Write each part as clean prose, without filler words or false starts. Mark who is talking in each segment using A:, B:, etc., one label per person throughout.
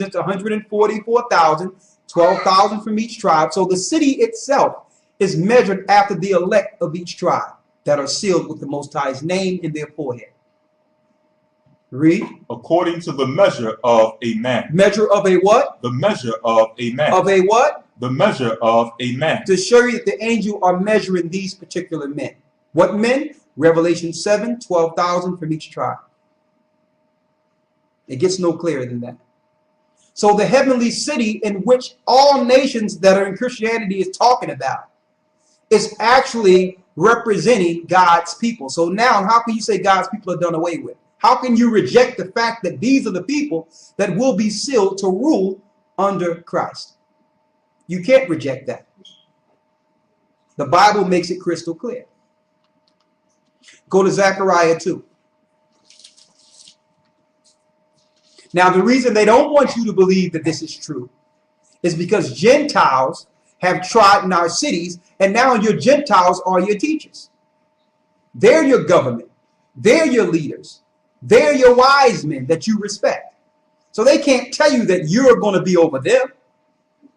A: It's 144,000, 12,000 from each tribe. So the city itself is measured after the elect of each tribe that are sealed with the Most High's name in their forehead. Read.
B: According to the measure of a man.
A: Measure of a what?
B: The measure of a man.
A: Of a what?
B: The measure of a man.
A: To show you that the angel are measuring these particular men. What men? Revelation 7, 12,000 from each tribe. It gets no clearer than that. So the heavenly city in which all nations that are in Christianity is talking about is actually representing God's people. So now how can you say God's people are done away with? How can you reject the fact that these are the people that will be sealed to rule under Christ? You can't reject that. The Bible makes it crystal clear. Go to Zechariah 2. Now, the reason they don't want you to believe that this is true is because Gentiles have trodden our cities, and now your Gentiles are your teachers. They're your government. They're your leaders. They're your wise men that you respect. So they can't tell you that you're going to be over them.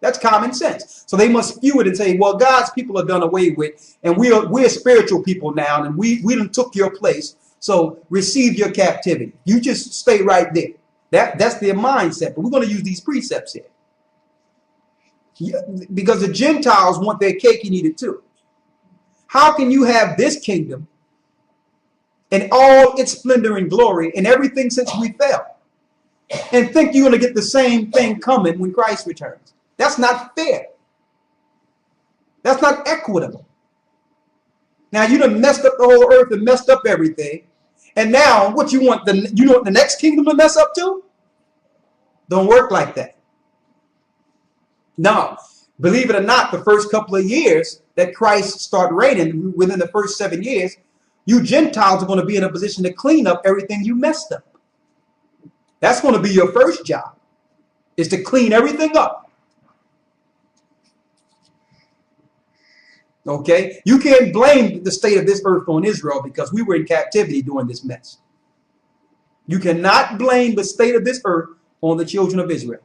A: That's common sense. So they must spew it and say, well, God's people are done away with, and we're spiritual people now, and we done took your place. So receive your captivity. You just stay right there. That's their mindset. But we're going to use these precepts here. Because the Gentiles want their cake and eat it too. How can you have this kingdom and all its splendor and glory and everything since we fell and think you're going to get the same thing coming when Christ returns? That's not fair. That's not equitable. Now you done messed up the whole earth and messed up everything. And now what you want the next kingdom to mess up too? Don't work like that. No, believe it or not, the first couple of years that Christ started reigning, within the first 7 years, you Gentiles are going to be in a position to clean up everything you messed up. That's going to be your first job, is to clean everything up. Okay? You can't blame the state of this earth on Israel because we were in captivity during this mess. You cannot blame the state of this earth on the children of Israel.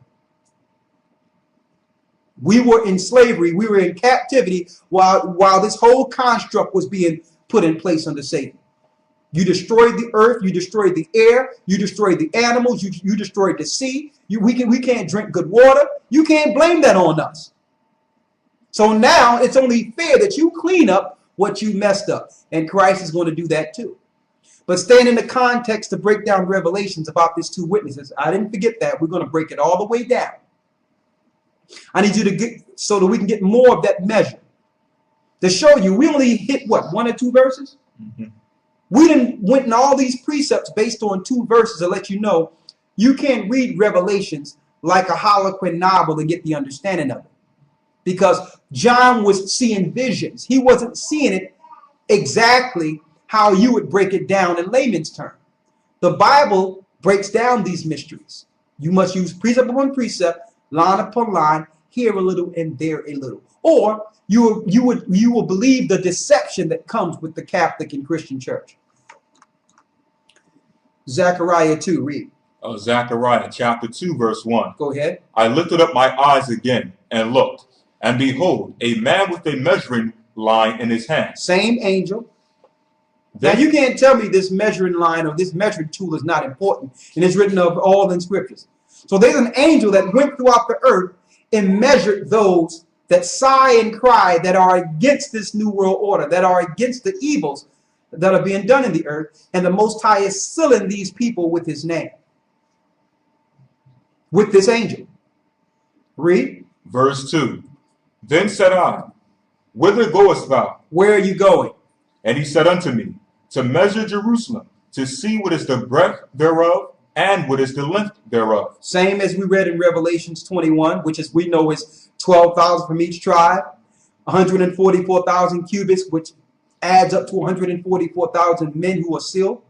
A: We were in slavery. We were in captivity while this whole construct was being put in place under Satan. You destroyed the earth. You destroyed the air. You destroyed the animals. You destroyed the sea. We can't drink good water. You can't blame that on us. So now it's only fair that you clean up what you messed up. And Christ is going to do that too. But staying in the context to break down Revelations about these two witnesses, I didn't forget that. We're going to break it all the way down. I need you to get, so that we can get more of that measure. To show you, we only hit what, 1 or 2 verses? Mm-hmm. We didn't went in all these precepts based on 2 verses to let you know you can't read Revelations like a Harlequin novel and get the understanding of it. Because John was seeing visions. He wasn't seeing it exactly how you would break it down in layman's terms. The Bible breaks down these mysteries. You must use precept upon precept, line upon line, here a little and there a little. Or you will believe the deception that comes with the Catholic and Christian church. Zechariah 2, read.
B: Zechariah chapter 2, verse 1.
A: Go ahead.
B: I lifted up my eyes again and looked, and behold, a man with a measuring line in his hand. Same
A: angel. Now you can't tell me this measuring line or this measuring tool is not important, and it's written of all in scriptures. So there's an angel that went throughout the earth and measured those that sigh and cry, that are against this new world order, that are against the evils that are being done in the earth, and the Most High is sealing these people with his name, with this angel. Read.
B: Verse 2. Then said I, whither goest thou?
A: Where are you going?
B: And he said unto me, to measure Jerusalem, to see what is the breadth thereof, and what is the length thereof.
A: Same as we read in Revelations 21, which is we know is 12,000 from each tribe, 144,000 cubits, which adds up to 144,000 men who are sealed.